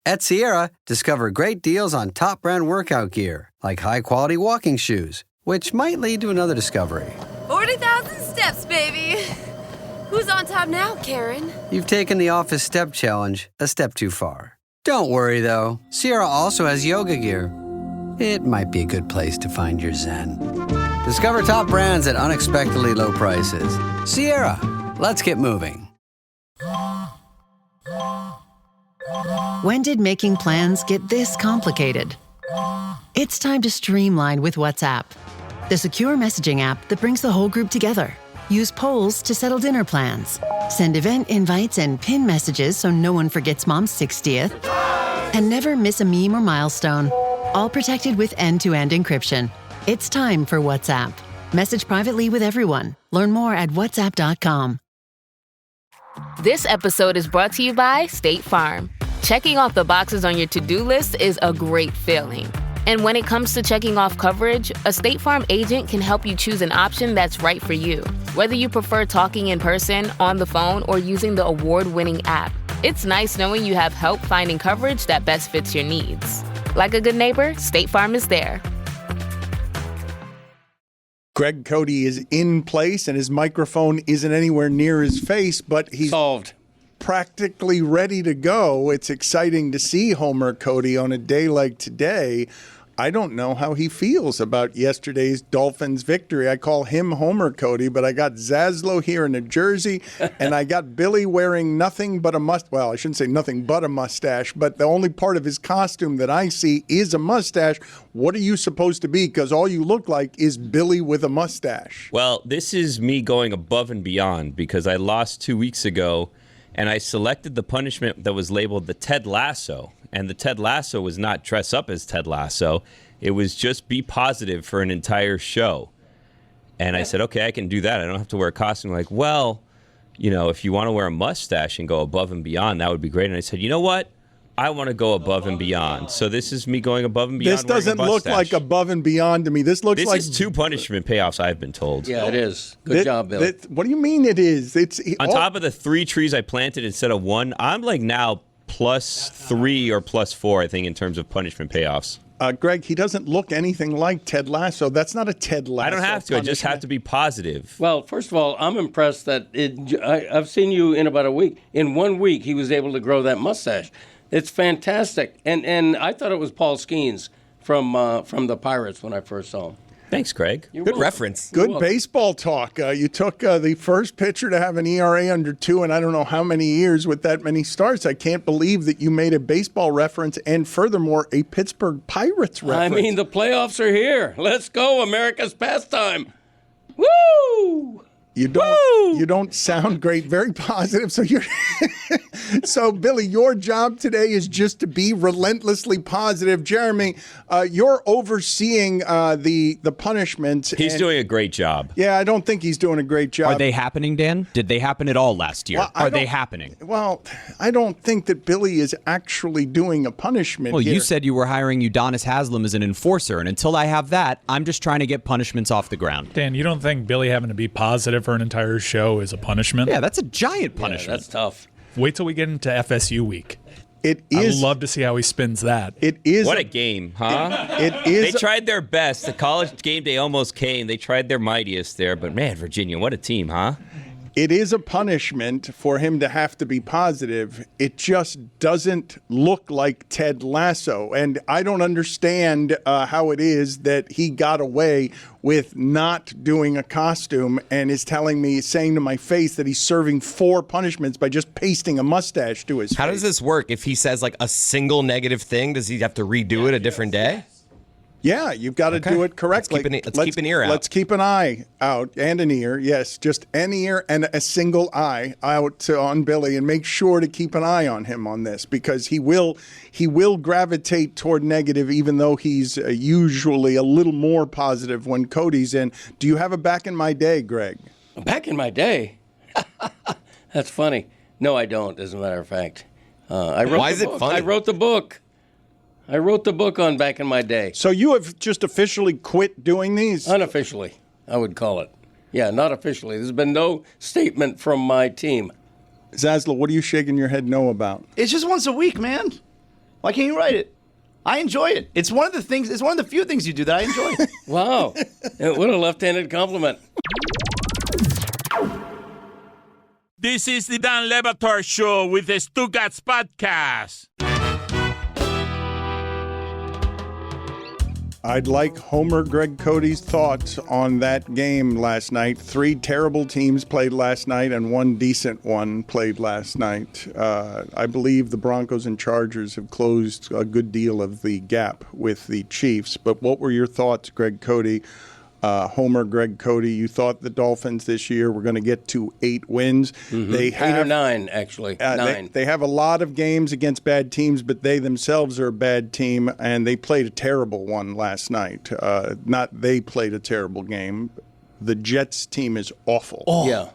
At Sierra, discover great deals on top brand workout gear, like high-quality walking shoes, which might lead to another discovery. 40,000 steps, baby. Who's on top now, Karen? You've taken the office step challenge a step too far. Don't worry, though. Sierra also has yoga gear. It might be a good place to find your zen. Discover top brands at unexpectedly low prices. Sierra, let's get moving. When did making plans get this complicated? It's time to streamline with WhatsApp, the secure messaging app that brings the whole group together. Use polls to settle dinner plans. Send event invites and pin messages so no one forgets Mom's 60th. And never miss a meme or milestone. All protected with end-to-end encryption. It's time for WhatsApp. Message privately with everyone. Learn more at whatsapp.com. This episode is brought to you by State Farm. Checking off the boxes on your to-do list is a great feeling. And when it comes to checking off coverage, a State Farm agent can help you choose an option that's right for you. Whether you prefer talking in person, on the phone, or using the award-winning app, it's nice knowing you have help finding coverage that best fits your needs. Like a good neighbor, State Farm is there. Greg Cody is in place, and his microphone isn't anywhere near his face, but he's solved. Practically ready to go. It's exciting to see Homer Cody on a day like today. I don't know how he feels about yesterday's Dolphins victory. I call him Homer Cody, but I got Zaslow here in New Jersey, and I got Billy wearing nothing but a well, I shouldn't say nothing but a mustache, but the only part of his costume that I see is a mustache. What are you supposed to be? Because all you look like is Billy with a mustache. Well, this is me going above and beyond because I lost 2 weeks ago, and I selected the punishment that was labeled the Ted Lasso. And the Ted Lasso was not dress up as Ted Lasso. It was just be positive for an entire show. And I said, okay, I can do that. I don't have to wear a costume. Like, well, you know, if you want to wear a mustache and go above and beyond, that would be great. And I said, you know what? I want to go above and beyond. So this is me going above and beyond. This doesn't look like above and beyond to me. This looks like... This is 2 punishment payoffs, I've been told. Yeah, it is. Good job, Bill. What do you mean it is? It's on top of the 3 trees I planted instead of 1, I'm like now +3 or +4, I think, in terms of punishment payoffs. Greg, he doesn't look anything like Ted Lasso. That's not a Ted Lasso. I don't have to. punishment. I just have to be positive. Well, first of all, I'm impressed that I've seen you in about a week. In 1 week, he was able to grow that mustache. It's fantastic. And I thought it was Paul Skeens from the Pirates when I first saw him. Thanks, Craig. Good reference. Good baseball talk. You took the first pitcher to have an ERA under 2 in I don't know how many years with that many starts. I can't believe that you made a baseball reference and furthermore a Pittsburgh Pirates reference. I mean, the playoffs are here. Let's go, America's pastime. Woo! You don't sound great. Very positive. So so Billy, your job today is just to be relentlessly positive. Jeremy, you're overseeing the punishments. He's doing a great job. Yeah, I don't think he's doing a great job. Are they happening, Dan? Did they happen at all last year? Are they happening? Well, I don't think that Billy is actually doing a punishment. Well, here. you said you were hiring Udonis Haslam as an enforcer, and until I have that, I'm just trying to get punishments off the ground. Dan, you don't think Billy having to be positive for an entire show is a punishment? Yeah, that's a giant punishment. Yeah, that's tough. Wait till we get into FSU week. It is. I'd love to see how he spins that. It is. What a game, huh? It is. They tried their best. The college game day almost came. They tried their mightiest there. But, man, Virginia, what a team, huh? It is a punishment for him to have to be positive. It just doesn't look like Ted Lasso. And I don't understand how it is that he got away with not doing a costume and is saying to my face that he's serving 4 punishments by just pasting a mustache to his face. How does this work? If he says like a single negative thing, does he have to redo it a different day? Yeah, you've got to do it correctly. Let's keep an ear out. Let's keep an eye out and an ear. Yes, just an ear and a single eye out on Billy, and make sure to keep an eye on him on this because he will gravitate toward negative, even though he's usually a little more positive when Cody's in. Do you have a back in my day, Greg? Back in my day? That's funny. No, I don't, as a matter of fact. Why is it funny? I wrote the book. I wrote the book on back in my day. So you have just officially quit doing these? Unofficially, I would call it. Yeah, not officially. There's been no statement from my team. Zaslow, what are you shaking your head no about? It's just once a week, man. Why can't you write it? I enjoy it. It's one of the things. It's one of the few things you do that I enjoy. Wow. What a left-handed compliment. This is the Dan Le Batard Show with the Stugotz podcast. I'd like Homer Greg Cody's thoughts on that game last night. 3 terrible teams played last night and 1 decent one played last night. I believe the Broncos and Chargers have closed a good deal of the gap with the Chiefs. But what were your thoughts, Greg Cody? Homer, Greg Cody, you thought the Dolphins this year were going to get to 8 wins. Mm-hmm. They have 8 or 9, actually. 9. They have a lot of games against bad teams, but they themselves are a bad team, and they played a terrible one last night. Not they played a terrible game. The Jets team is awful. Oh. Yeah.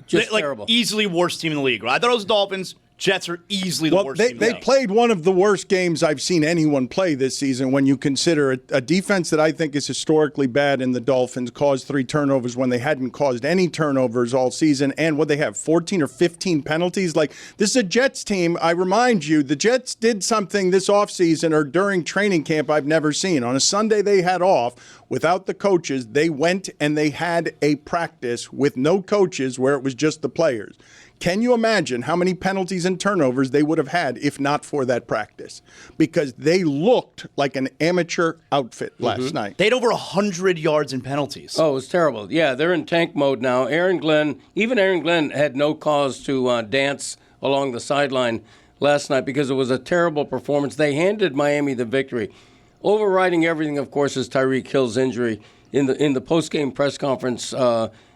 Just terrible. Easily worst team in the league. I thought it was the Dolphins. Jets are easily the worst team. They played one of the worst games I've seen anyone play this season when you consider a defense that I think is historically bad in the Dolphins caused 3 turnovers when they hadn't caused any turnovers all season. And what they have, 14 or 15 penalties? Like, this is a Jets team. I remind you, the Jets did something this offseason or during training camp I've never seen. On a Sunday they had off without the coaches. They went and they had a practice with no coaches where it was just the players. Can you imagine how many penalties and turnovers they would have had if not for that practice? Because they looked like an amateur outfit last night. They had over 100 yards in penalties. Oh, it was terrible. Yeah, they're in tank mode now. Aaron Glenn had no cause to dance along the sideline last night because it was a terrible performance. They handed Miami the victory. Overriding everything, of course, is Tyreek Hill's injury. In the post-game press conference,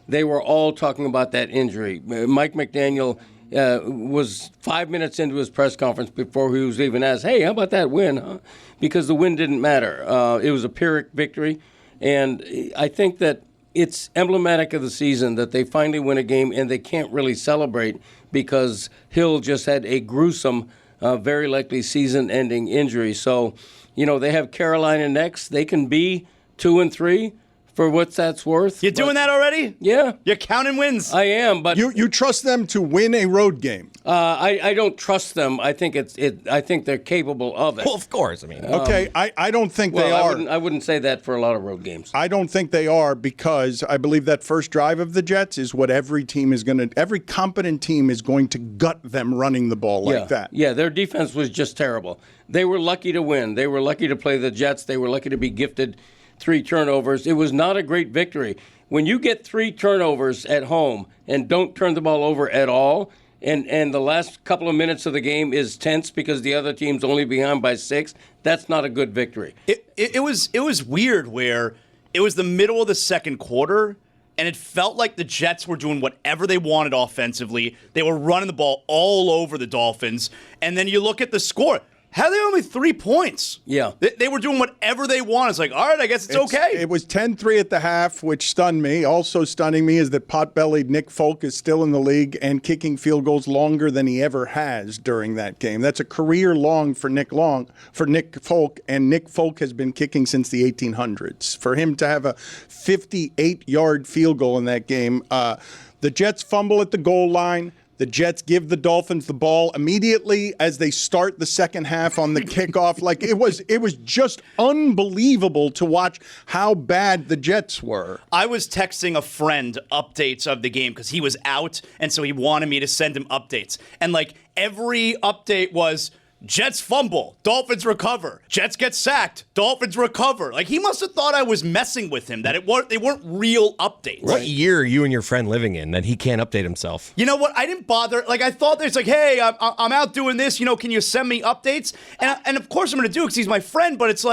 they were all talking about that injury. Mike McDaniel was 5 minutes into his press conference before he was even asked, hey, how about that win? Huh? Because the win didn't matter. It was a Pyrrhic victory. And I think that it's emblematic of the season that they finally win a game and they can't really celebrate because Hill just had a gruesome, very likely season-ending injury. So, they have Carolina next. They can be 2-3. For what that's worth. You're doing that already? Yeah. You're counting wins? I am, but... You trust them to win a road game? I don't trust them. I think I think they're capable of it. Well, of course. I mean... Okay, I don't think they are. I wouldn't say that for a lot of road games. I don't think they are because I believe that first drive of the Jets is what every competent team is going to gut them running the ball like that. Yeah, their defense was just terrible. They were lucky to win. They were lucky to play the Jets. They were lucky to be gifted 3 turnovers. It was not a great victory. When you get 3 turnovers at home and don't turn the ball over at all, and the last couple of minutes of the game is tense because the other team's only behind by 6, that's not a good victory. It was weird where it was the middle of the second quarter, and it felt like the Jets were doing whatever they wanted offensively. They were running the ball all over the Dolphins, and then you look at the score. How are they only 3 points? Yeah. They were doing whatever they want. It's like, all right, I guess it's okay. It was 10-3 at the half, which stunned me. Also stunning me is that pot-bellied Nick Folk is still in the league and kicking field goals longer than he ever has during that game. That's a career long for Nick Folk, and Nick Folk has been kicking since the 1800s. For him to have a 58-yard field goal in that game, the Jets fumble at the goal line. The Jets give the Dolphins the ball immediately as they start the second half on the kickoff. Like it was just unbelievable to watch how bad the Jets were. I was texting a friend updates of the game because he was out, and so he wanted me to send him updates. And every update was Jets fumble, Dolphins recover, Jets get sacked, Dolphins recover. He must have thought I was messing with him, that they weren't real updates. What year are you and your friend living in that he can't update himself? You know what? I didn't bother. I thought there's hey, I'm out doing this. Can you send me updates? And of course I'm going to do it because he's my friend, but it's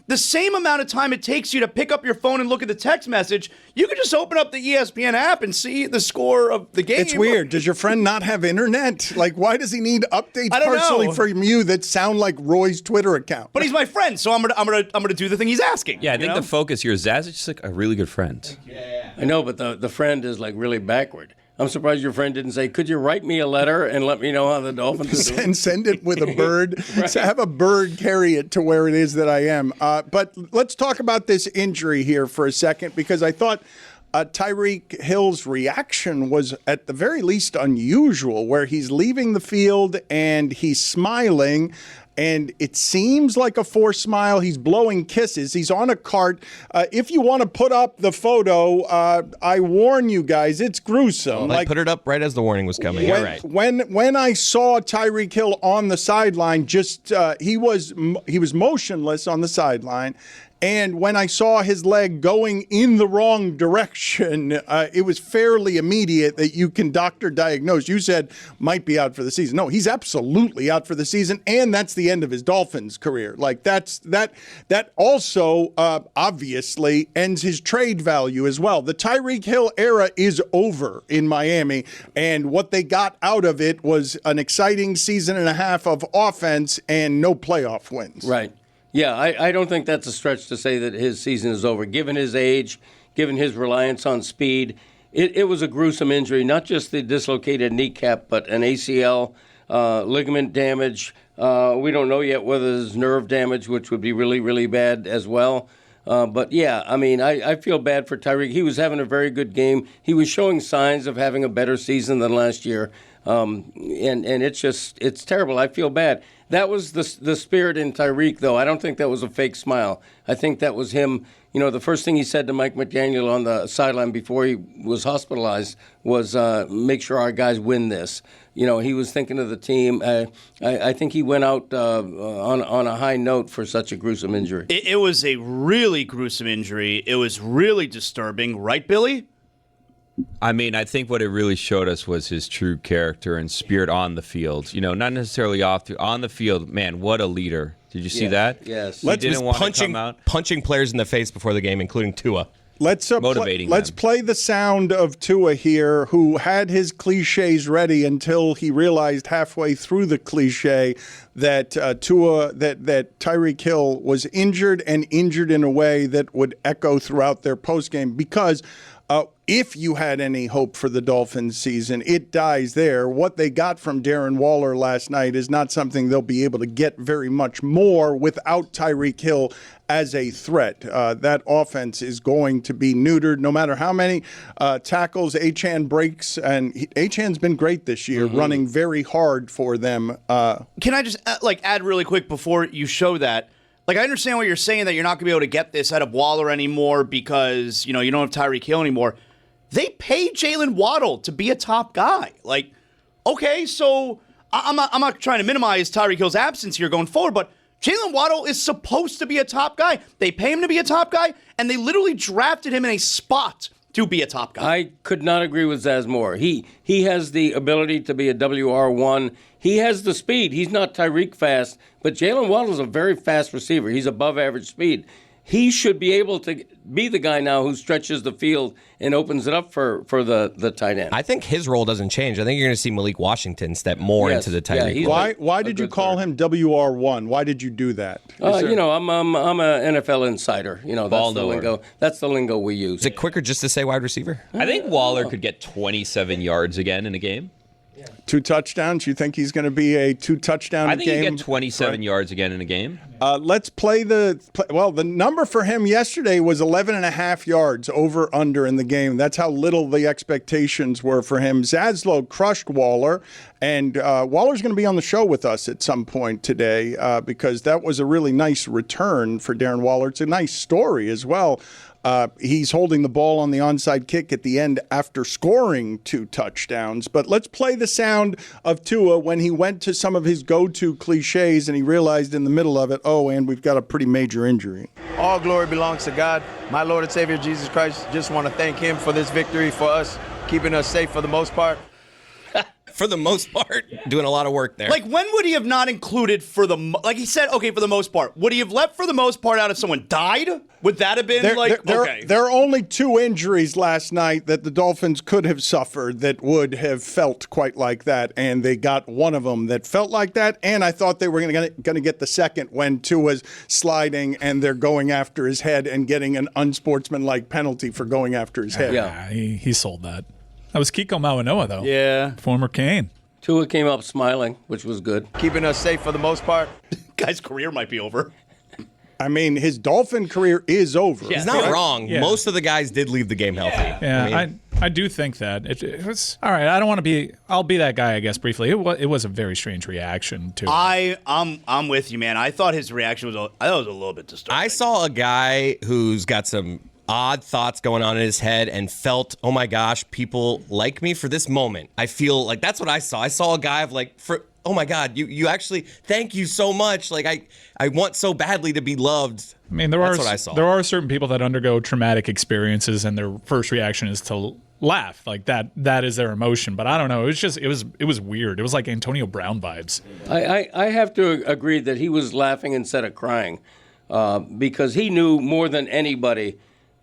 the same amount of time it takes you to pick up your phone and look at the text message, you can just open up the ESPN app and see the score of the game. It's weird. Does your friend not have internet? Why does he need updates I don't personally know. from you that sound like Roy's Twitter account? But he's my friend, so I'm gonna do the thing he's asking. Yeah, I think the focus here is Zaz is just a really good friend. Yeah. I know, but the friend is really backward. I'm surprised your friend didn't say, could you write me a letter and let me know how the Dolphins are doing? Send it with a bird. Right. So have a bird carry it to where it is that I am. But let's talk about this injury here for a second, because I thought Tyreek Hill's reaction was at the very least unusual, where he's leaving the field and he's smiling. and it seems like a forced smile. He's blowing kisses. He's on a cart. If you want to put up the photo, I warn you guys, it's gruesome. Like, put it up right as the warning was coming. When I saw Tyreek Hill on the sideline, he was motionless on the sideline. And when I saw his leg going in the wrong direction, it was fairly immediate that you can doctor diagnose. You said might be out for the season. No, he's absolutely out for the season, and that's the end of his Dolphins career. Like that also obviously ends his trade value as well. The Tyreek Hill era is over in Miami, and what they got out of it was an exciting season and a half of offense and no playoff wins. Right. Yeah, I don't think that's a stretch to say that his season is over. Given his age, given his reliance on speed, it was a gruesome injury, not just the dislocated kneecap, but an ACL, ligament damage. We don't know yet whether there's nerve damage, which would be really, really bad as well. But, yeah, I mean, I feel bad for Tyreek. He was having a very good game. He was showing signs of having a better season than last year. And it's terrible. I feel bad. That was the spirit in Tyreek, though. I don't think that was a fake smile. I think that was him. You know, the first thing he said to Mike McDaniel on the sideline before he was hospitalized was, make sure our guys win this. You know, he was thinking of the team. I think he went out on a high note for such a gruesome injury. It was a really gruesome injury. It was really disturbing. Right, Billy? I mean, I think what it really showed us was his true character and spirit on the field. You know, not necessarily on the field. Man, what a leader. Did you see that? Yes. He didn't want to come out. Punching players in the face before the game, including Tua. Let's motivating let's play the sound of Tua here, who had his cliches ready until he realized halfway through the cliche that that Tyreek Hill was injured and injured in a way that would echo throughout their postgame because if you had any hope for the Dolphins season, it dies there. What they got from Darren Waller last night is not something they'll be able to get very much more without Tyreek Hill as a threat. That offense is going to be neutered no matter how many tackles Achane breaks, and Achane's been great this year, running very hard for them. Can I just add really quick before you show that? Like, I understand what you're saying, that you're not going to be able to get this out of Waller anymore because, you know, you don't have Tyreek Hill anymore. They paid Jalen Waddle to be a top guy. Like, okay, so I'm not trying to minimize Tyreek Hill's absence here going forward, but Jalen Waddle is supposed to be a top guy. They pay him to be a top guy, and they literally drafted him in a spot to be a top guy. I could not agree with Zaz more. He has the ability to be a WR1. He has the speed. He's not Tyreek fast, but Jalen Waddle's a very fast receiver. He's above average speed. He should be able to be the guy now who stretches the field and opens it up for the tight end. I think his role doesn't change. I think you're going to see Malik Washington step more into the tight end. Why did you call him WR1? Why did you do that? You know, I'm an NFL insider. You know, that's the lingo. That's the lingo we use. Is it quicker just to say wide receiver? I think Waller could get 27 yards again in a game. 2 touchdowns? You think he's going to be a 2-touchdown game? I think he get 27 yards again in a game. Let's play the number for him yesterday was 11.5 yards over under in the game. That's how little the expectations were for him. Zaslow crushed Waller, and Waller's going to be on the show with us at some point today because that was a really nice return for Darren Waller. It's a nice story as well. He's holding the ball on the onside kick at the end after scoring 2 touchdowns. But let's play the sound of Tua when he went to some of his go-to cliches and he realized in the middle of it, and we've got a pretty major injury. All glory belongs to God. My Lord and Savior, Jesus Christ. Just want to thank him for this victory for us, keeping us safe for the most part. For the most part, doing a lot of work there. Like, when would he have not included like he said, okay, for the most part. Would he have left for the most part out if someone died? Would that have been okay? There are only 2 injuries last night that the Dolphins could have suffered that would have felt quite like that, and they got one of them that felt like that, and I thought they were going to get the second when Tua's sliding and they're going after his head and getting an unsportsmanlike penalty for going after his head. Yeah, he sold that. That was Kiko Mawanoa, though. Yeah. Former Cane. Tua came up smiling, which was good. Keeping us safe for the most part. Guy's career might be over. I mean, his Dolphin career is over. He's not wrong. Yeah. Most of the guys did leave the game healthy. Yeah, I do think that it was all right. I don't want to be. I'll be that guy, I guess. Briefly, it was a very strange reaction to. I'm with you, man. I thought his reaction was a little bit disturbing. I saw a guy who's got some odd thoughts going on in his head and felt, oh my gosh, people like me for this moment. I feel like that's what I saw. I saw a guy of like, oh my God, you actually, thank you so much. Like I want so badly to be loved. I mean, that's what I saw. There are certain people that undergo traumatic experiences and their first reaction is to laugh. Like that is their emotion. But I don't know. It was weird. It was like Antonio Brown vibes. I have to agree that he was laughing instead of crying because he knew more than anybody.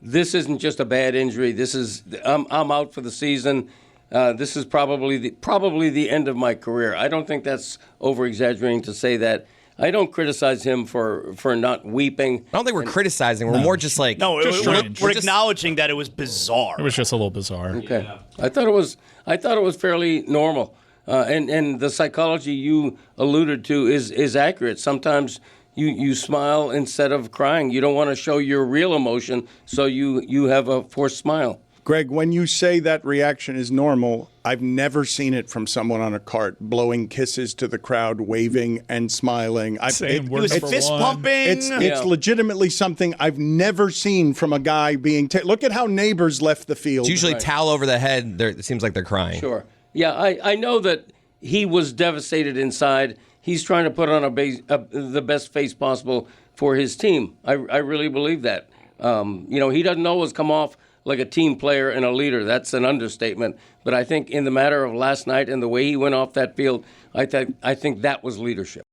This isn't just a bad injury. This is I'm out for the season. This is probably the end of my career. I don't think that's over-exaggerating to say that. I don't criticize him for not weeping. I don't think we're criticizing. We're more just like we're acknowledging that it was bizarre. It was just a little bizarre. Okay, yeah. I thought it was fairly normal, and the psychology you alluded to is accurate. Sometimes you smile instead of crying. You don't want to show your real emotion, so you have a forced smile. Greg, when you say that reaction is normal, I've never seen it from someone on a cart, blowing kisses to the crowd, waving and smiling. He was fist pumping. It's legitimately something I've never seen from a guy being. Look at how neighbors left the field. It's usually towel over the head. It seems like they're crying. Sure. Yeah, I know that he was devastated inside. He's trying to put on the best face possible for his team. I really believe that. He doesn't always come off like a team player and a leader. That's an understatement. But I think in the matter of last night and the way he went off that field, I think that was leadership.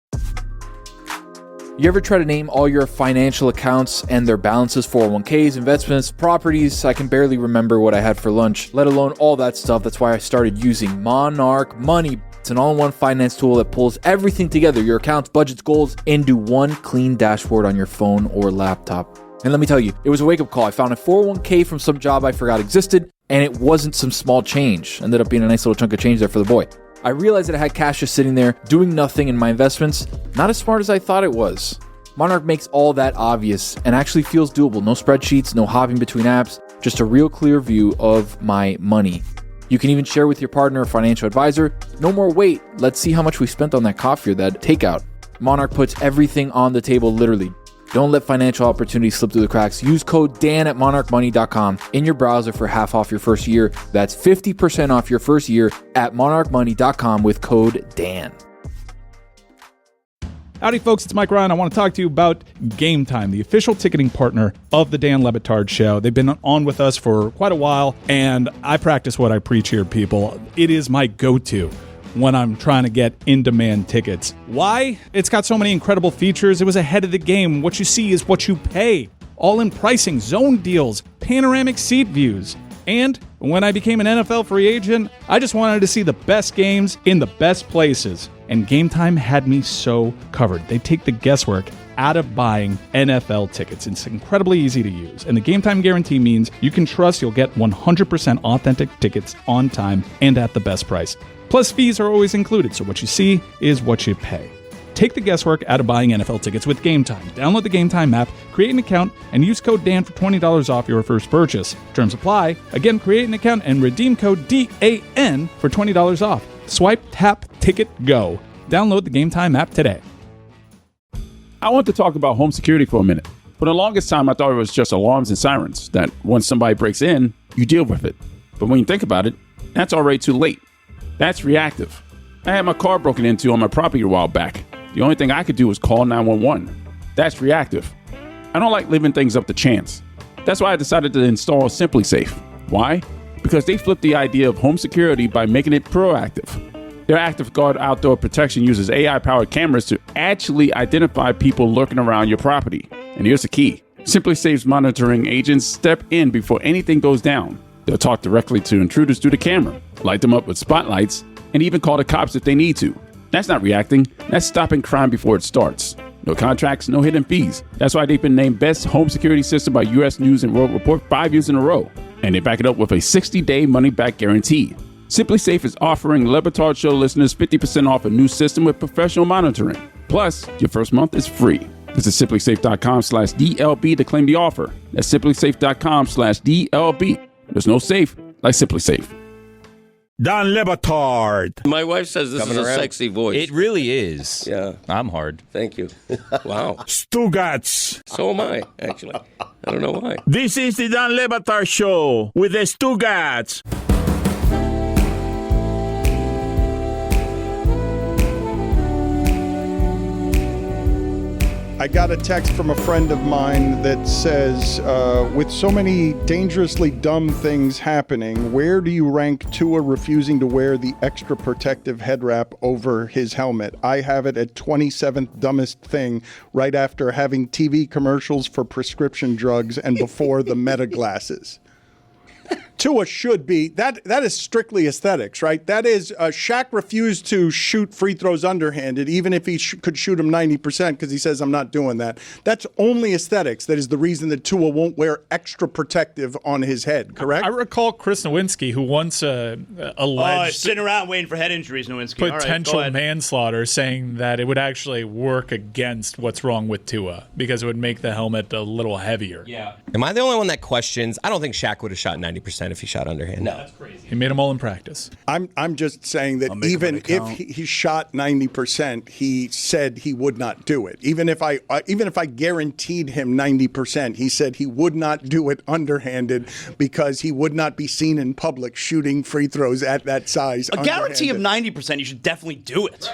You ever try to name all your financial accounts and their balances, 401ks, investments, properties? I can barely remember what I had for lunch, let alone all that stuff. That's why I started using Monarch Money. It's an all-in-one finance tool that pulls everything together, your accounts, budgets, goals, into one clean dashboard on your phone or laptop. And let me tell you, it was a wake-up call. I found a 401k from some job I forgot existed, and it wasn't some small change. Ended up being a nice little chunk of change there for the boy. I realized that I had cash just sitting there, doing nothing in my investments. Not as smart as I thought it was. Monarch makes all that obvious and actually feels doable. No spreadsheets, no hopping between apps, just a real clear view of my money. You can even share with your partner or financial advisor. No more wait. Let's see how much we spent on that coffee or that takeout. Monarch puts everything on the table, literally. Don't let financial opportunities slip through the cracks. Use code Dan at monarchmoney.com in your browser for half off your first year. That's 50% off your first year at monarchmoney.com with code Dan. Howdy, folks. It's Mike Ryan. I want to talk to you about Game Time, the official ticketing partner of the Dan Le Batard Show. They've been on with us for quite a while, and I practice what I preach here, people. It is my go-to when I'm trying to get in-demand tickets. Why? It's got so many incredible features. It was ahead of the game. What you see is what you pay. All-in pricing, zone deals, panoramic seat views. And when I became an NFL free agent, I just wanted to see the best games in the best places. And Game Time had me so covered. They take the guesswork out of buying NFL tickets. It's incredibly easy to use. And the Game Time guarantee means you can trust you'll get 100% authentic tickets on time and at the best price. Plus, fees are always included, so what you see is what you pay. Take the guesswork out of buying NFL tickets with Game Time. Download the Game Time app, create an account, and use code Dan for $20 off your first purchase. Terms apply. Again, create an account and redeem code DAN for $20 off. Swipe, tap, ticket, go. Download the Game Time app today. I want to talk about home security for a minute. For the longest time, I thought it was just alarms and sirens, that once somebody breaks in, you deal with it. But when you think about it, that's already too late. That's reactive. I had my car broken into on my property a while back. The only thing I could do was call 911. That's reactive. I don't like leaving things up to chance. That's why I decided to install SimpliSafe. Why? Because they flipped the idea of home security by making it proactive. Their Active Guard outdoor protection uses AI-powered cameras to actually identify people lurking around your property. And here's the key. SimpliSafe's monitoring agents step in before anything goes down. They'll talk directly to intruders through the camera, light them up with spotlights, and even call the cops if they need to. That's not reacting. That's stopping crime before it starts. No contracts, no hidden fees. That's why they've been named Best Home Security System by U.S. News & World Report 5 years in a row. And they back it up with a 60-day money-back guarantee. SimpliSafe is offering Le Batard Show listeners 50% off a new system with professional monitoring. Plus, your first month is free. Visit SimpliSafe.com/DLB to claim the offer. That's SimpliSafe.com/DLB. There's no safe like Simply Safe. Dan Le Batard. My wife says this is a sexy voice. It really is. Yeah. I'm hard. Thank you. Wow. Stugotz. So am I, actually. I don't know why. This is the Dan Le Batard Show with the Stugotz. I got a text from a friend of mine that says, with so many dangerously dumb things happening, where do you rank Tua refusing to wear the extra protective head wrap over his helmet? I have it at 27th dumbest thing, right after having TV commercials for prescription drugs and before the Meta glasses. Tua should be, that is strictly aesthetics, right? That is, Shaq refused to shoot free throws underhanded, even if he could shoot them 90%, because he says, I'm not doing that. That's only aesthetics. That is the reason that Tua won't wear extra protective on his head, correct? I recall Chris Nowinski, who once alleged sitting around waiting for head injuries, Nowinski. potential manslaughter, saying that it would actually work against what's wrong with Tua, because it would make the helmet a little heavier. Yeah. Am I the only one that questions? I don't think Shaq would have shot 90% if he shot underhand. No, that's crazy. He made them all in practice. I'm just saying that even if he shot 90%, he said he would not do it. Even if I guaranteed him 90%, he said he would not do it underhanded because he would not be seen in public shooting free throws at that size. A guarantee of 90%, you should definitely do it.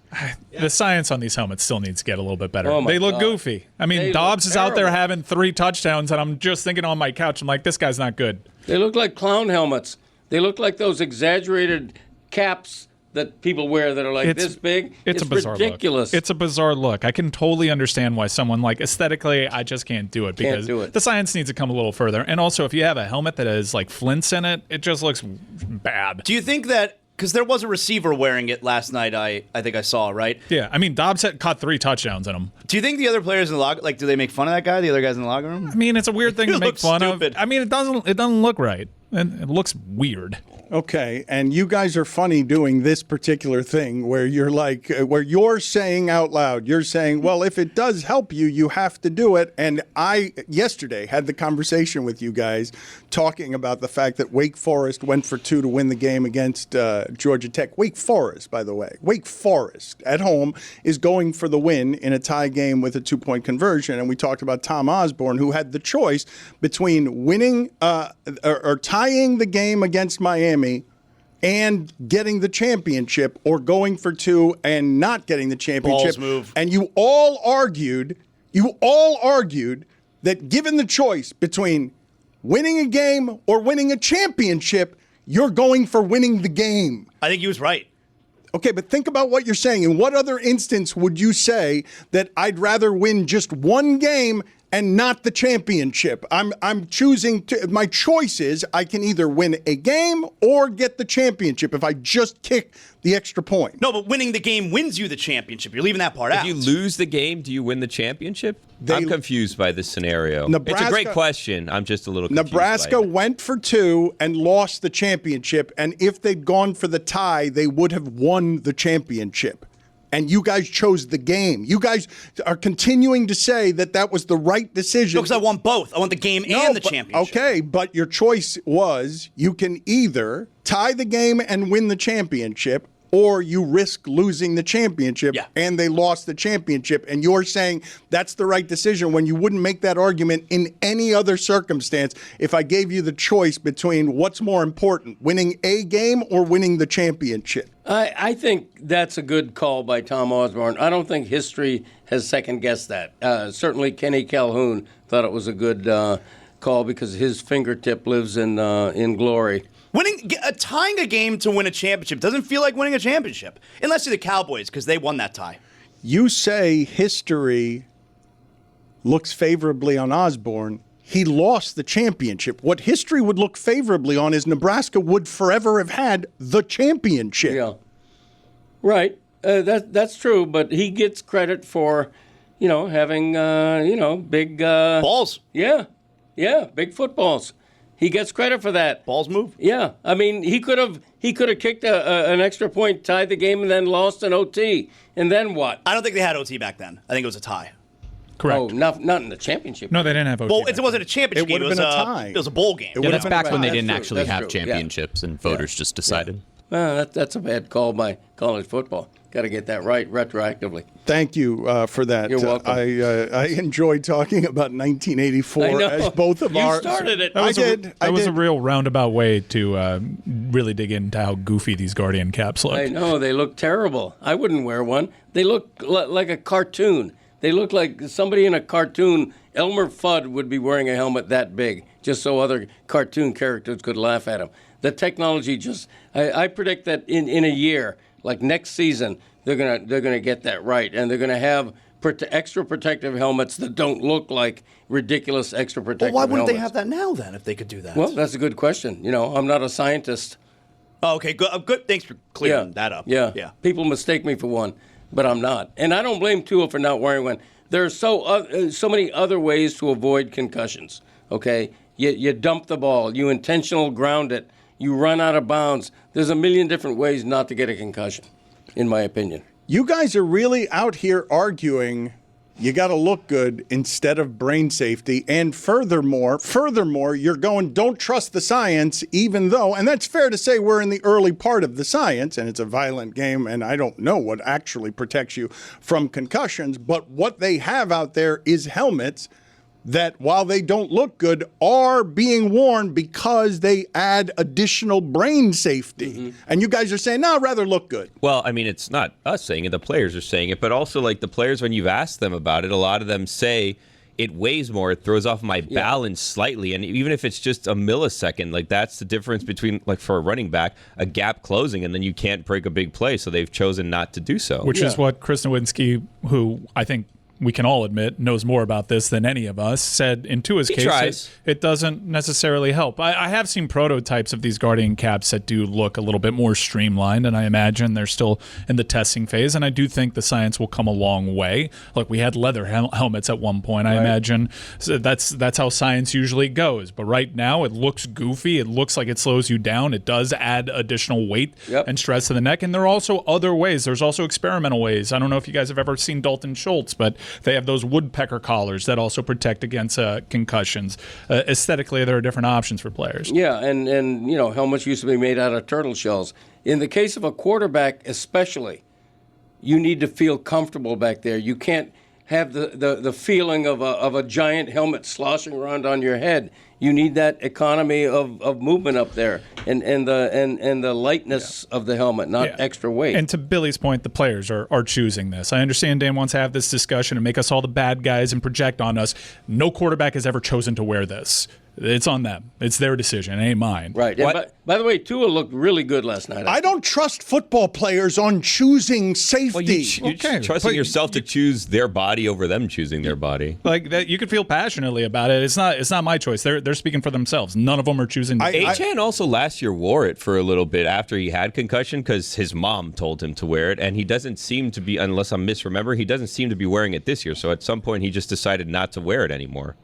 Right. The science on these helmets still needs to get a little bit better. Oh they look God. goofy. I mean, They Dobbs look is out there terrible. having 3 touchdowns, and I'm just thinking on my couch, I'm like, this guy's not good. They look like clown helmets. They look like those exaggerated caps that people wear that are like this big. It's a bizarre ridiculous. look. It's a bizarre look. I can totally understand why someone, like, aesthetically, I just can't do it because do it. the science needs to come a little further. And also, if you have a helmet that has, like, flints in it, it just looks bad. Do you think that, because there was a receiver wearing it last night, I think I saw, right? Yeah, I mean, Dobbs had caught 3 touchdowns in him. Do you think the other players in the locker, like, do they make fun of that guy, the other guys in the locker room? I mean, it's a weird thing to He make looks fun stupid. of. I mean, it doesn't look right. And it looks weird. Okay, and you guys are funny doing this particular thing where you're like, where you're saying out loud, you're saying, well, if it does help you, you have to do it. And I, yesterday, had the conversation with you guys talking about the fact that Wake Forest went for 2 to win the game against Georgia Tech. Wake Forest, by the way, Wake Forest at home is going for the win in a tie game with a 2-point conversion. And we talked about Tom Osborne, who had the choice between winning or tying the game against Miami and getting the championship, or going for 2 and not getting the championship. Balls move. And you all argued that given the choice between winning a game or winning a championship, you're going for winning the game. I think he was right. Okay, but think about what you're saying. In what other instance would you say that I'd rather win just one game and not the championship? I'm choosing to, my choice is I can either win a game or get the championship if I just kick the extra point. No, but winning the game wins you the championship. You're leaving that part out. If you lose the game, do you win the championship? I'm confused by this scenario. It's a great question. I'm just a little confused Nebraska by it. went for 2 and lost the championship, and if they'd gone for the tie, they would have won the championship. And you guys chose the game. You guys are continuing to say that that was the right decision. No, because I want both. I want the game and the championship. Okay, but your choice was you can either tie the game and win the championship, or you risk losing the championship, and they lost the championship. And you're saying that's the right decision when you wouldn't make that argument in any other circumstance if I gave you the choice between what's more important, winning a game or winning the championship. I think that's a good call by Tom Osborne. I don't think history has second-guessed that. Certainly Kenny Calhoun thought it was a good call because his fingertip lives in glory. Tying a game to win a championship doesn't feel like winning a championship, unless you're the Cowboys, because they won that tie. You say history looks favorably on Osborne. He lost the championship. What history would look favorably on is Nebraska would forever have had the championship. Yeah, right. That's true, but he gets credit for, having, big balls. Yeah, big footballs. He gets credit for that. Balls move. Yeah, I mean, he could have kicked an extra point, tied the game, and then lost an OT. And then what? I don't think they had OT back then. I think it was a tie. Correct. Oh, not in the championship. No, they didn't have OT. Well, it wasn't a championship game. It was a tie. It was a bowl game. Yeah, that's back when they didn't That's actually true. have That's true. championships and voters just decided. Well, that's a bad call by college football. Got to get that right retroactively. Thank you for that. You're welcome. I enjoyed talking about 1984 I know. as both of You our. started it. That was a real roundabout way to really dig into how goofy these Guardian caps look. I know, they look terrible. I wouldn't wear one. They look like a cartoon. They look like somebody in a cartoon. Elmer Fudd would be wearing a helmet that big, just so other cartoon characters could laugh at him. The technology I predict that in a year, like next season, they're gonna get that right, and they're gonna have extra protective helmets that don't look like ridiculous extra protective Well, why wouldn't helmets. they have that now, then, if they could do that? Well, that's a good question. I'm not a scientist. Oh, okay, good. Thanks for clearing that up. Yeah. People mistake me for one, but I'm not. And I don't blame Tua for not wearing one. There are so many other ways to avoid concussions, okay? You dump the ball. You intentional ground it. You run out of bounds. There's a million different ways not to get a concussion, in my opinion. You guys are really out here arguing you got to look good instead of brain safety. And furthermore, you're going, don't trust the science, even though, and that's fair to say we're in the early part of the science, and it's a violent game, and I don't know what actually protects you from concussions, but what they have out there is helmets that, while they don't look good, are being worn because they add additional brain safety. Mm-hmm. And you guys are saying, no, I'd rather look good. Well, I mean, it's not us saying it. The players are saying it. But also, like, the players, when you've asked them about it, a lot of them say it weighs more. It throws off my balance slightly. And even if it's just a millisecond, like, that's the difference between, like, for a running back, a gap closing, and then you can't break a big play. So they've chosen not to do so. Which is what Chris Nowinski, who I think we can all admit knows more about this than any of us, said in Tua's case it doesn't necessarily help. I have seen prototypes of these Guardian caps that do look a little bit more streamlined, and I imagine they're still in the testing phase, and I do think the science will come a long way. Look, we had leather helmets at one point. I imagine that's how science usually goes, but right now it looks goofy. It looks like it slows you down. It does add additional weight and stress to the neck, and there are also other ways. There's also experimental ways. I don't know if you guys have ever seen Dalton Schultz, but they have those woodpecker collars that also protect against concussions. Aesthetically, there are different options for players. Yeah, and helmets used to be made out of turtle shells. In the case of a quarterback especially, you need to feel comfortable back there. You can't have the feeling of a giant helmet sloshing around on your head. You need that economy of movement up there and the lightness of the helmet, not extra weight. And to Billy's point, the players are choosing this. I understand Dan wants to have this discussion and make us all the bad guys and project on us. No quarterback has ever chosen to wear this. It's on them. It's their decision. It ain't mine. Right. And by the way, Tua looked really good last night. I don't trust football players on choosing safety. Well, you're trusting yourself to choose their body over them choosing their body. Like that, you can feel passionately about it. It's not my choice. They're speaking for themselves. None of them are choosing. Achane also last year wore it for a little bit after he had concussion because his mom told him to wear it, and he doesn't seem to be, unless I'm misremembering, he doesn't seem to be wearing it this year. So at some point, he just decided not to wear it anymore.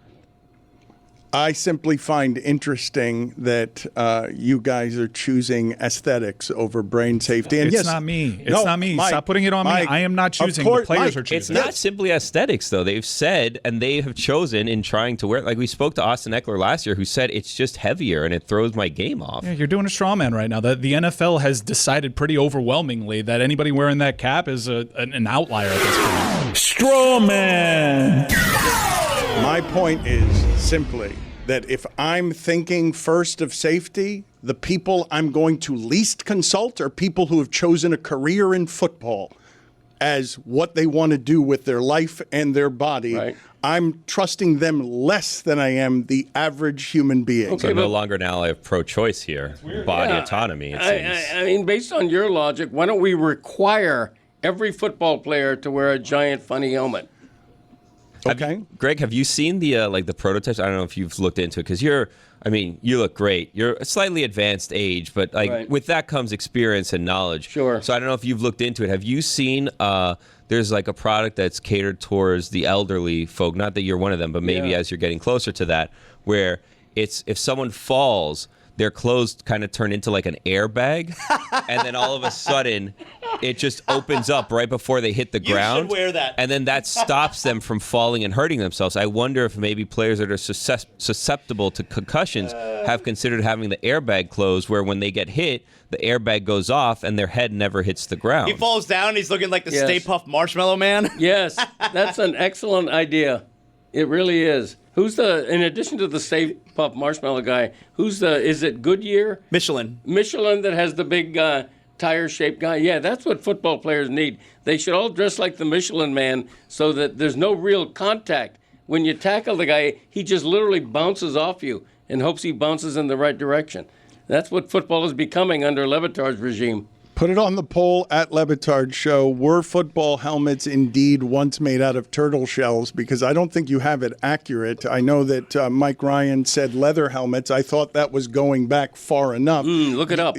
I simply find interesting that you guys are choosing aesthetics over brain safety. And it's not me. It's not me. Stop putting it on me. I am not choosing. The players are choosing. It's not simply aesthetics, though. They've said, and they have chosen in trying to wear it. Like we spoke to Austin Eckler last year, who said it's just heavier and it throws my game off. Yeah, you're doing a straw man right now. The NFL has decided pretty overwhelmingly that anybody wearing that cap is an outlier at this point. Straw man. My point is simply that if I'm thinking first of safety, the people I'm going to least consult are people who have chosen a career in football as what they want to do with their life and their body. Right. I'm trusting them less than I am the average human being. Okay, so no longer an ally of pro-choice here. Body autonomy, it seems. I mean, based on your logic, why don't we require every football player to wear a giant funny helmet? Okay. Greg, have you seen the the prototypes? I don't know if you've looked into it because you look great. You're a slightly advanced age, but with that comes experience and knowledge. Sure. So I don't know if you've looked into it. Have you seen there's like a product that's catered towards the elderly folk? Not that you're one of them, but maybe as you're getting closer to that, where it's if someone falls, their clothes kind of turn into like an airbag, and then all of a sudden it just opens up right before they hit the ground. You should wear that. And then that stops them from falling and hurting themselves. I wonder if maybe players that are susceptible to concussions have considered having the airbag clothes where when they get hit, the airbag goes off and their head never hits the ground. He falls down and he's looking like the Stay Puft Marshmallow Man. Yes, that's an excellent idea. It really is. In addition to the Stay Puft Marshmallow guy, is it Goodyear? Michelin that has the big tire-shaped guy. Yeah, that's what football players need. They should all dress like the Michelin Man so that there's no real contact. When you tackle the guy, he just literally bounces off you and hopes he bounces in the right direction. That's what football is becoming under Le Batard's regime. Put it on the poll at Le Batard Show. Were football helmets indeed once made out of turtle shells? Because I don't think you have it accurate. I know that Mike Ryan said leather helmets. I thought that was going back far enough. Look it up.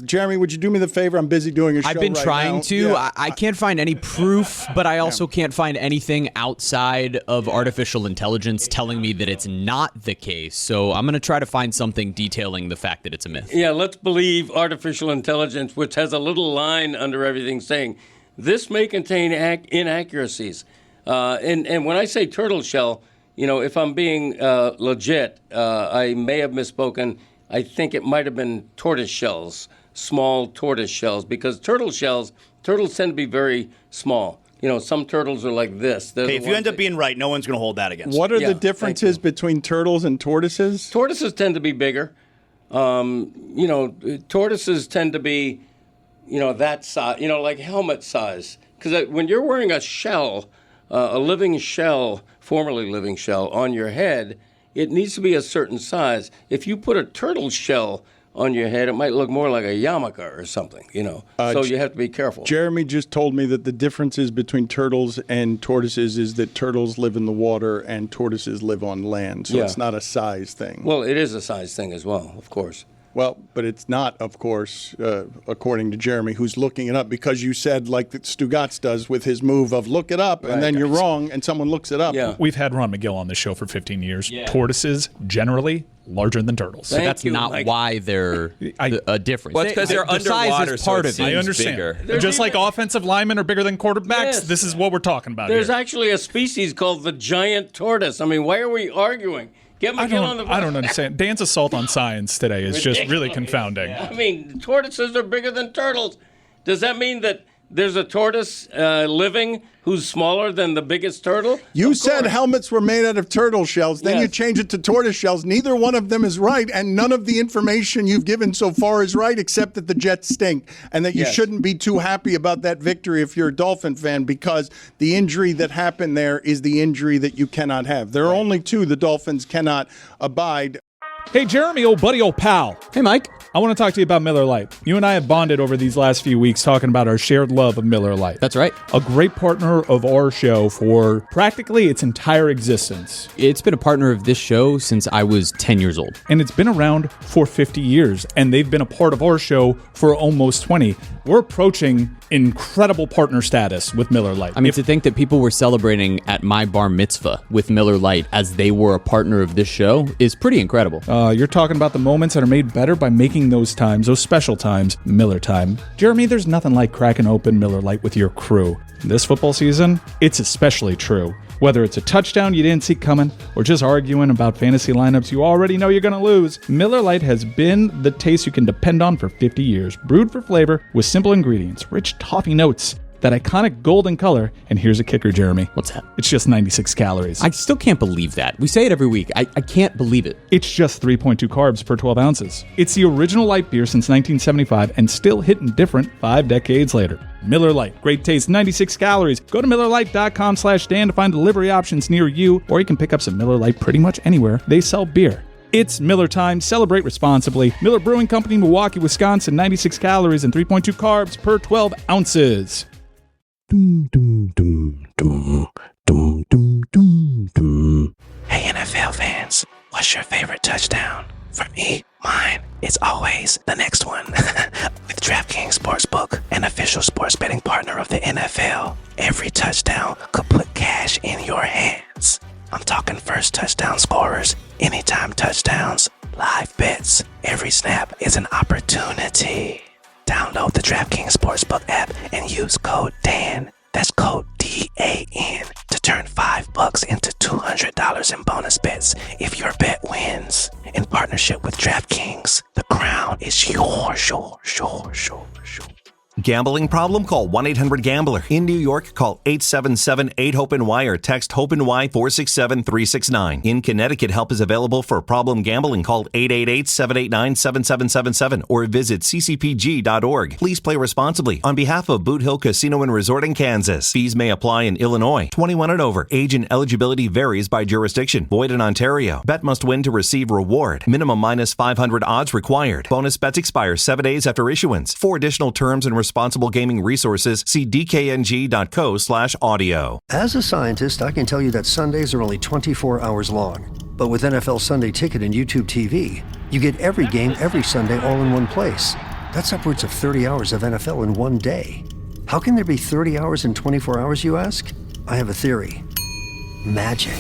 Jeremy, would you do me the favor? I'm busy doing a show I've been right trying now. to. Yeah. I can't find any proof, but I also can't find anything outside of artificial intelligence telling me that it's not the case. So I'm going to try to find something detailing the fact that it's a myth. Yeah, let's believe artificial intelligence, which has a little line under everything saying, this may contain inaccuracies. And when I say turtle shell, if I'm being legit, I may have misspoken. I think it might have been tortoise shells, small tortoise shells, because turtles tend to be very small. Some turtles are like this. Hey, if you end up being right, no one's going to hold that against you. What are the differences between turtles and tortoises? Tortoises tend to be bigger. Tortoises tend to be, that size, like helmet size. Because when you're wearing a shell, a living shell, formerly living shell, on your head, it needs to be a certain size. If you put a turtle shell on your head, it might look more like a yarmulke or something, So you have to be careful. Jeremy just told me that the differences between turtles and tortoises is that turtles live in the water and tortoises live on land. So it's not a size thing. Well, it is a size thing as well, of course. Well, but it's not, of course, according to Jeremy, who's looking it up, because you said, like Stugotz does with his move of look it up, and then you're wrong, and someone looks it up. Yeah. We've had Ron McGill on this show for 15 years. Yeah. Tortoises, generally, larger than turtles. So that's not why they're a difference. Well, it's because they're underwater, size is part so of it. I understand. Bigger. Just like offensive linemen are bigger than quarterbacks, this is what we're talking about There's here. actually a species called the giant tortoise. I mean, why are we arguing? Get McGill on the phone. I don't understand. Dan's assault on science today is just really confounding. I mean, tortoises are bigger than turtles. Does that mean that there's a tortoise living who's smaller than the biggest turtle? You said helmets were made out of turtle shells. Then you change it to tortoise shells. Neither one of them is right, and none of the information you've given so far is right, except that the Jets stink, and that you shouldn't be too happy about that victory if you're a Dolphin fan, because the injury that happened there is the injury that you cannot have. There are only two the Dolphins cannot abide. Hey, Jeremy, old buddy, old pal. Hey, Mike. I want to talk to you about Miller Lite. You and I have bonded over these last few weeks talking about our shared love of Miller Lite. That's right. A great partner of our show for practically its entire existence. It's been a partner of this show since I was 10 years old. And it's been around for 50 years, and they've been a part of our show for almost 20. We're approaching incredible partner status with Miller Lite. I mean, to think that people were celebrating at my bar mitzvah with Miller Lite as they were a partner of this show is pretty incredible. You're talking about the moments that are made better by making those times, those special times, Miller time. Jeremy, there's nothing like cracking open Miller Lite with your crew. This football season, it's especially true. Whether it's a touchdown you didn't see coming or just arguing about fantasy lineups you already know you're going to lose, Miller Lite has been the taste you can depend on for 50 years. Brewed for flavor with simple ingredients, rich toffee notes, that iconic golden color, and here's a kicker, Jeremy. What's that? It's just 96 calories. I still can't believe that. We say it every week. I can't believe it. It's just 3.2 carbs per 12 ounces. It's the original light beer since 1975 and still hitting different 5 decades later. Miller Lite. Great taste, 96 calories. Go to MillerLite.com/Dan to find delivery options near you, or you can pick up some Miller Lite pretty much anywhere they sell beer. It's Miller time. Celebrate responsibly. Miller Brewing Company, Milwaukee, Wisconsin. 96 calories and 3.2 carbs per 12 ounces. Hey NFL fans, what's your favorite touchdown? For me, mine is always the next one. With DraftKings Sportsbook, an official sports betting partner of the NFL, every touchdown could put cash in your hands. I'm talking first touchdown scorers, anytime touchdowns, live bets. Every snap is an opportunity. Download the DraftKings Sportsbook app and use code DAN. That's code DAN to turn $5 into $200 in bonus bets if your bet wins. In partnership with DraftKings, the crown is yours. Gambling problem? Call 1-800-GAMBLER. In New York, call 877-8-HOPE-NY or text HOPE-NY 467-369. In Connecticut, help is available for problem gambling. Call 888-789-7777 or visit ccpg.org. Please play responsibly. On behalf of Boot Hill Casino and Resort in Kansas, fees may apply in Illinois. 21 and over. Age and eligibility varies by jurisdiction. Void in Ontario. Bet must win to receive reward. Minimum minus 500 odds required. Bonus bets expire 7 days after issuance. For additional terms and responsible gaming resources, see dkng.co/audio. As a scientist, I can tell you that Sundays are only 24 hours long. But with NFL Sunday Ticket and YouTube TV, you get every game every Sunday all in one place. That's upwards of 30 hours of NFL in one day. How can there be 30 hours in 24 hours, you ask? I have a theory. Magic.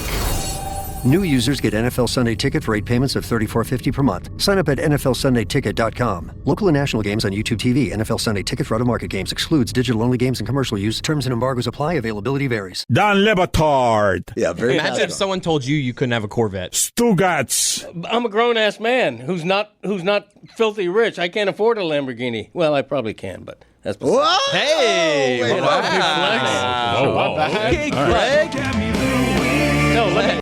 New users get NFL Sunday Ticket for 8 payments of $34.50 per month. Sign up at NFLSundayTicket.com. Local and national games on YouTube TV. NFL Sunday Ticket for out-of-market games excludes digital-only games and commercial use. Terms and embargoes apply. Availability varies. Dan Le Batard. Yeah, very Imagine if someone told you couldn't have a Corvette. Stugotz. I'm a grown-ass man who's not filthy rich. I can't afford a Lamborghini. Well, I probably can, but that's beside. Hey! Wow. Okay, Greg.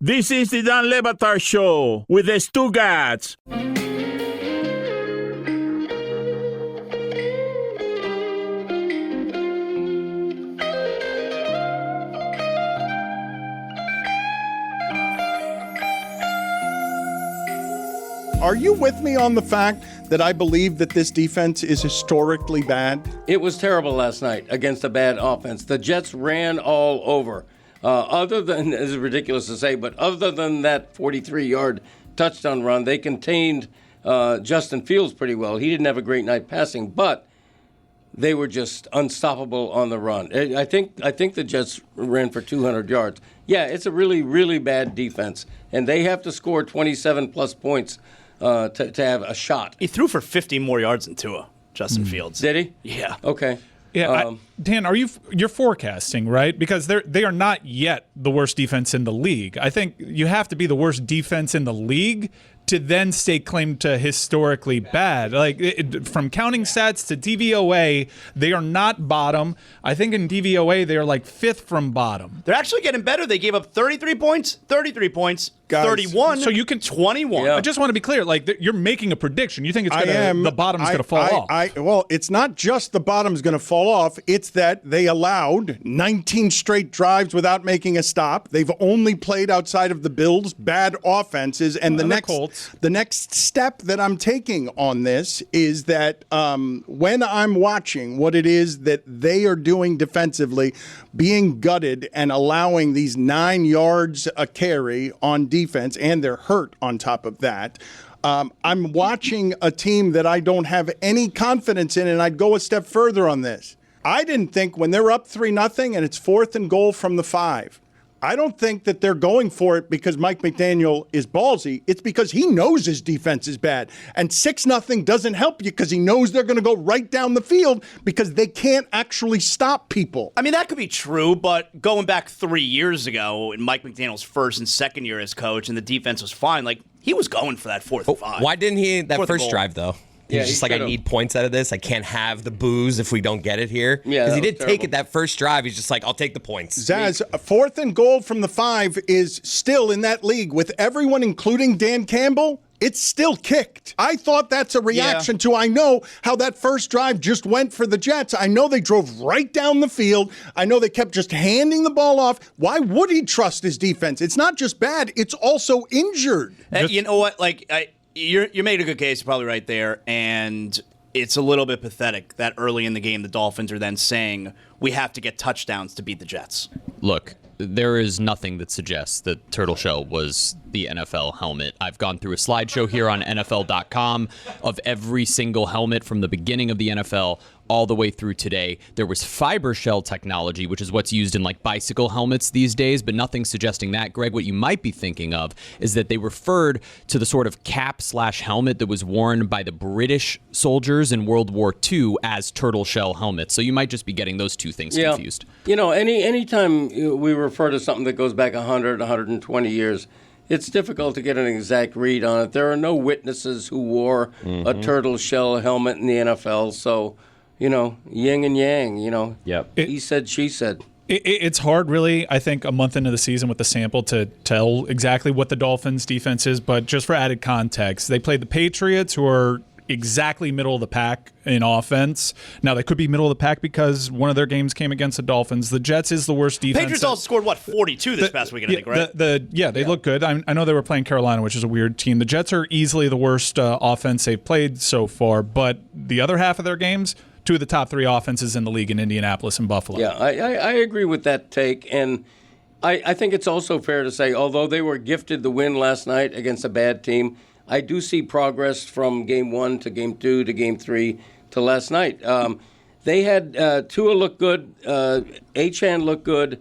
This is the Dan Le Batard Show with the Stugotz. Are you with me on the fact that I believe that this defense is historically bad? It was terrible last night against a bad offense. The Jets ran all over. Other than, this is ridiculous to say, but other than that 43-yard touchdown run, they contained Justin Fields pretty well. He didn't have a great night passing, but they were just unstoppable on the run. I think the Jets ran for 200 yards. Yeah, it's a really, really bad defense, and they have to score 27-plus points to have a shot. He threw for 50 more yards than Tua, Justin Fields. Did he? Yeah. Okay. Yeah, Dan, you're forecasting, right? Because they are not yet the worst defense in the league. I think you have to be the worst defense in the league to then stake claim to historically bad. Like from counting stats to DVOA, they are not bottom. I think in DVOA they are like 5th from bottom. They're actually getting better. They gave up 33 points, 31, so you can 21. I just want to be clear. Like you're making a prediction. You think it's the bottom's going to fall off? Well, it's not just the bottom's going to fall off. It's that they allowed 19 straight drives without making a stop. They've only played outside of the Bills' bad offenses, and the next step that I'm taking on this is that when I'm watching what it is that they are doing defensively, being gutted and allowing these 9 yards a carry on defense, and they're hurt on top of that, I'm watching a team that I don't have any confidence in, and I'd go a step further on this. I didn't think when they're up 3-0 and it's 4th and goal from the 5, I don't think that they're going for it because Mike McDaniel is ballsy. It's because he knows his defense is bad. And 6-0 doesn't help you because he knows they're going to go right down the field because they can't actually stop people. I mean, that could be true, but going back 3 years ago in Mike McDaniel's first and second year as coach and the defense was fine, like he was going for that 4th and 5. Why didn't he that first drive, though? Yeah, He's just like, I need points out of this. I can't have the booze if we don't get it here. Yeah, because he did take it that first drive. He's just like, I'll take the points. Zaz, 4th and goal from the 5 is still in that league with everyone, including Dan Campbell. It's still kicked. I thought that's a reaction to, I know how that first drive just went for the Jets. I know they drove right down the field. I know they kept just handing the ball off. Why would he trust his defense? It's not just bad, it's also injured. You know what? You made a good case, probably right there, and it's a little bit pathetic that early in the game the Dolphins are then saying we have to get touchdowns to beat the Jets. Look, there is nothing that suggests that Turtle Shell was the NFL helmet. I've gone through a slideshow here on NFL.com of every single helmet from the beginning of the NFL all the way through today. There was fiber shell technology, which is what's used in like bicycle helmets these days, but nothing suggesting that. Greg, what you might be thinking of is that they referred to the sort of cap/helmet that was worn by the British soldiers in World War II as turtle shell helmets. So you might just be getting those two things confused. You know, anytime we refer to something that goes back 100, 120 years, it's difficult to get an exact read on it. There are no witnesses who wore a turtle shell helmet in the NFL. So, yin and yang, he said, she said. It's hard, really, I think, a month into the season with the sample to tell exactly what the Dolphins' defense is. But just for added context, they played the Patriots, who are exactly middle of the pack in offense. Now, they could be middle of the pack because one of their games came against the Dolphins. The Jets is the worst defense. Patriots also scored, 42 this past weekend, I think, right? They look good. I know they were playing Carolina, which is a weird team. The Jets are easily the worst offense they've played so far, but the other half of their games, two of the top three offenses in the league in Indianapolis and Buffalo. Yeah, I agree with that take, and I think it's also fair to say, although they were gifted the win last night against a bad team, I do see progress from Game 1 to Game 2 to Game 3 to last night. They had Tua look good, Achane look good.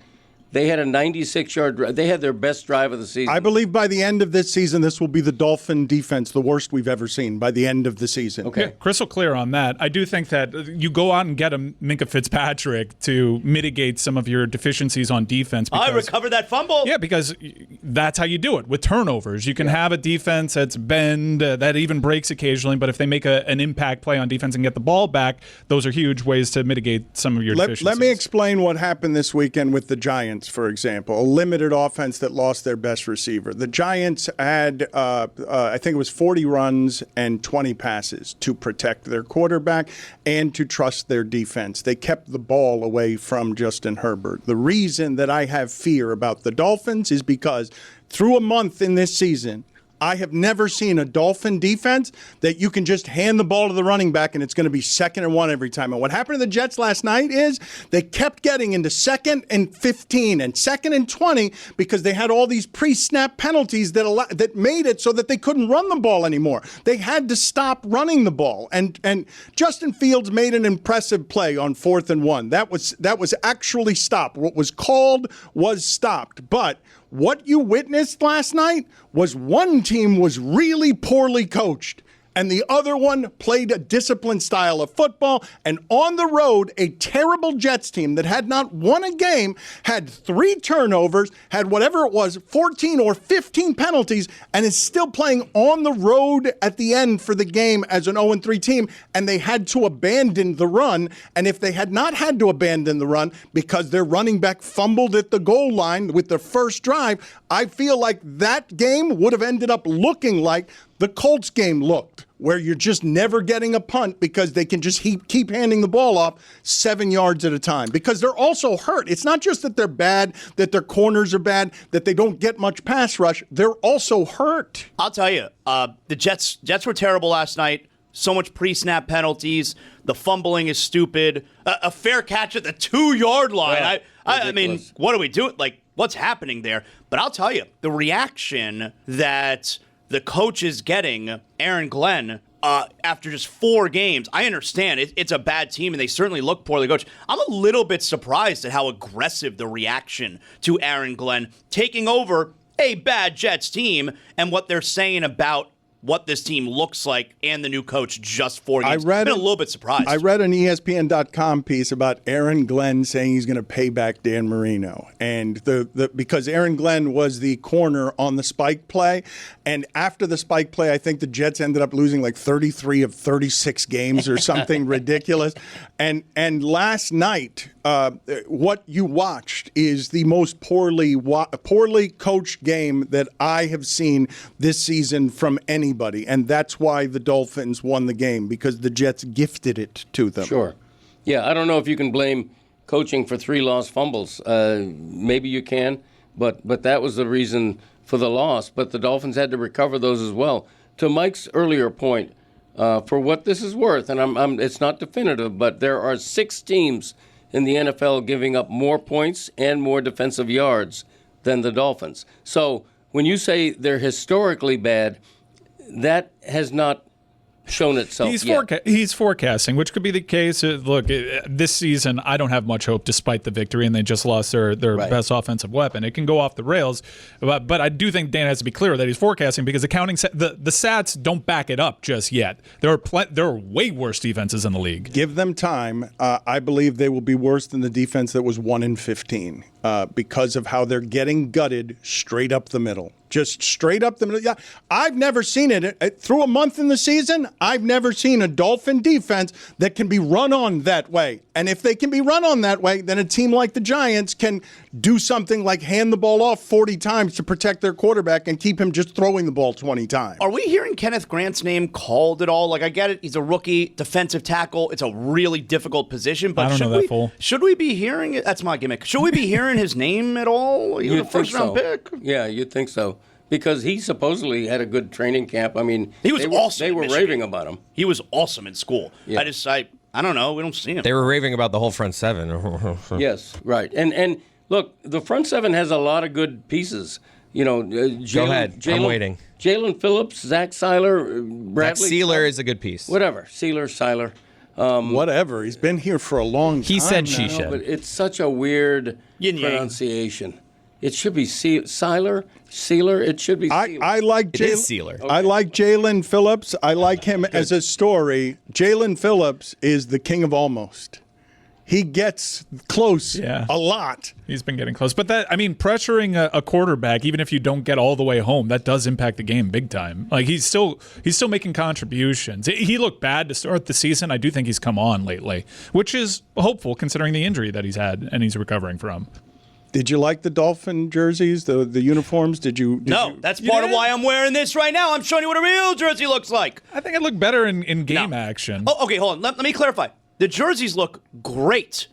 They had a 96-yard drive. They had their best drive of the season. I believe by the end of this season, this will be the Dolphin defense, the worst we've ever seen by the end of the season. Okay, yeah, crystal clear on that. I do think that you go out and get a Minkah Fitzpatrick to mitigate some of your deficiencies on defense. I recovered that fumble. Yeah, because that's how you do it with turnovers. You can have a defense that's bend, that even breaks occasionally, but if they make an impact play on defense and get the ball back, those are huge ways to mitigate some of your deficiencies. Let me explain what happened this weekend with the Giants. For example, a limited offense that lost their best receiver. The Giants had, I think it was 40 runs and 20 passes to protect their quarterback and to trust their defense. They kept the ball away from Justin Herbert. The reason that I have fear about the Dolphins is because through a month in this season, I have never seen a Dolphin defense that you can just hand the ball to the running back and it's going to be 2nd and 1 every time. And what happened to the Jets last night is they kept getting into 2nd and 15 and 2nd and 20 because they had all these pre-snap penalties that made it so that they couldn't run the ball anymore. They had to stop running the ball. And Justin Fields made an impressive play on 4th and 1. That was actually stopped. What was called was stopped. But what you witnessed last night was one team was really poorly coached and the other one played a disciplined style of football. And on the road, a terrible Jets team that had not won a game, had 3 turnovers, had whatever it was, 14 or 15 penalties, and is still playing on the road at the end for the game as an 0-3 team. And they had to abandon the run. And if they had not had to abandon the run because their running back fumbled at the goal line with their first drive, I feel like that game would have ended up looking like the Colts game looked, where you're just never getting a punt because they can just keep handing the ball off 7 yards at a time. Because they're also hurt. It's not just that they're bad, that their corners are bad, that they don't get much pass rush. They're also hurt. I'll tell you, the Jets were terrible last night. So much pre-snap penalties. The fumbling is stupid. A fair catch at the 2-yard line. Yeah, I mean, what are we doing? Like, what's happening there? But I'll tell you, the reaction that the coach is getting, Aaron Glenn, after just 4 games. I understand it's a bad team, and they certainly look poorly coached. I'm a little bit surprised at how aggressive the reaction to Aaron Glenn taking over a bad Jets team and what they're saying about what this team looks like and the new coach just 4 games. I've been a little bit surprised. I read an ESPN.com piece about Aaron Glenn saying he's going to pay back Dan Marino. And because Aaron Glenn was the corner on the spike play. And after the spike play, I think the Jets ended up losing like 33 of 36 games or something ridiculous. And last night, what you watched is the most poorly coached game that I have seen this season from anybody. And that's why the Dolphins won the game, because the Jets gifted it to them. Sure. Yeah, I don't know if you can blame coaching for 3 lost fumbles. Maybe you can, but that was the reason for the loss. But the Dolphins had to recover those as well. To Mike's earlier point, for what this is worth, and it's not definitive, but there are 6 teams in the NFL giving up more points and more defensive yards than the Dolphins. So when you say they're historically bad, that has not shown itself yet. He's forecasting, which could be the case. Look, this season, I don't have much hope despite the victory, and they just lost their best offensive weapon. It can go off the rails, but I do think Dan has to be clear that he's forecasting because the stats don't back it up just yet. There are way worse defenses in the league. Give them time. I believe they will be worse than the defense that was 1-15 because of how they're getting gutted straight up the middle. Just straight up the middle. Yeah, I've never seen it. Through a month in the season, I've never seen a Dolphin defense that can be run on that way. And if they can be run on that way, then a team like the Giants can do something like hand the ball off 40 times to protect their quarterback and keep him just throwing the ball 20 times. Are we hearing Kenneth Grant's name called at all? Like, I get it. He's a rookie defensive tackle. It's a really difficult position. But I don't know that full. Should we be hearing it? That's my gimmick. Should we be hearing his name at all? He was a first-round pick. Yeah, you'd think so. Because he supposedly had a good training camp. I mean, he was awesome. They were raving about him. He was awesome in school. Yeah. I don't know. We don't see him. They were raving about the whole front seven. Yes, right. And look, the front seven has a lot of good pieces. You know, go ahead. I'm waiting. Jalen Phillips, Zach Seiler, Bradley. Zach Seiler is a good piece. Whatever. Seiler. Whatever. He's been here for a long time. He said she should. But it's such a weird pronunciation. It should be Seiler. It should be Sealer. I like Sealer. Okay. I like Jalen Phillips. I like him as a story. Jalen Phillips is the king of almost. He gets close a lot. He's been getting close. But pressuring a quarterback, even if you don't get all the way home, that does impact the game big time. Like he's still making contributions. He looked bad to start the season. I do think he's come on lately, which is hopeful considering the injury that he's had and he's recovering from. Did you like the Dolphin jerseys, the uniforms? No, that's part of why I'm wearing this right now. I'm showing you what a real jersey looks like. I think it looked better in game action. Oh, okay, hold on. Let me clarify. The jerseys look great.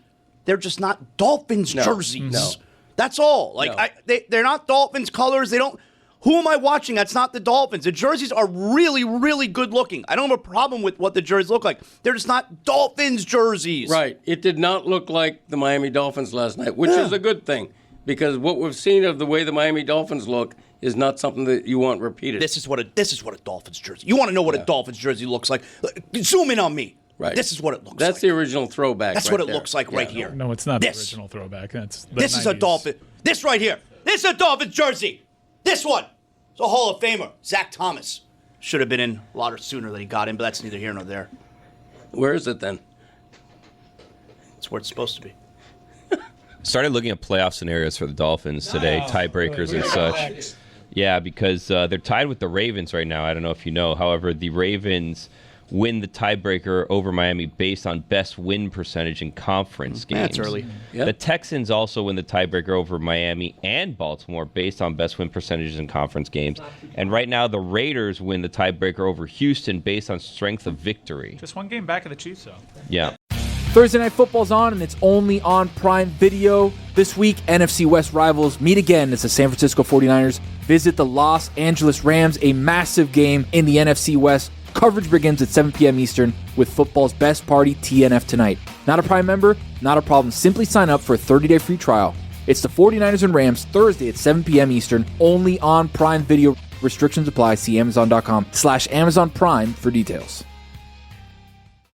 They're just not Dolphins jerseys. No. That's all. They're not Dolphins colors. They don't. Who am I watching? That's not the Dolphins. The jerseys are really, really good looking. I don't have a problem with what the jerseys look like. They're just not Dolphins jerseys. Right. It did not look like the Miami Dolphins last night, which is a good thing because what we've seen of the way the Miami Dolphins look is not something that you want repeated. This is what a Dolphins jersey. You want to know what a Dolphins jersey looks like? Zoom in on me. Right. This is what it looks like. That's the original throwback. That's what it looks like right here. No, it's not the original throwback. This 90s. Is a Dolphin. This right here. This is a Dolphins jersey. This one. It's a Hall of Famer, Zach Thomas. Should have been in a lot sooner than he got in, but that's neither here nor there. Where is it then? It's where it's supposed to be. Started looking at playoff scenarios for the Dolphins today, tiebreakers and such. Yeah, because they're tied with the Ravens right now. I don't know if you know. However, the Ravens win the tiebreaker over Miami based on best win percentage in conference games. That's early. Yep. The Texans also win the tiebreaker over Miami and Baltimore based on best win percentages in conference games. And right now, the Raiders win the tiebreaker over Houston based on strength of victory. Just one game back of the Chiefs, though. Yeah. Thursday Night Football's on, and it's only on Prime Video. This week, NFC West rivals meet again as the San Francisco 49ers visit the Los Angeles Rams, a massive game in the NFC West. Coverage begins at 7 p.m. Eastern with football's best party, TNF Tonight. Not a Prime member? Not a problem. Simply sign up for a 30-day free trial. It's the 49ers and Rams, Thursday at 7 p.m. Eastern, only on Prime Video. Restrictions apply. See Amazon.com/Amazon Prime for details.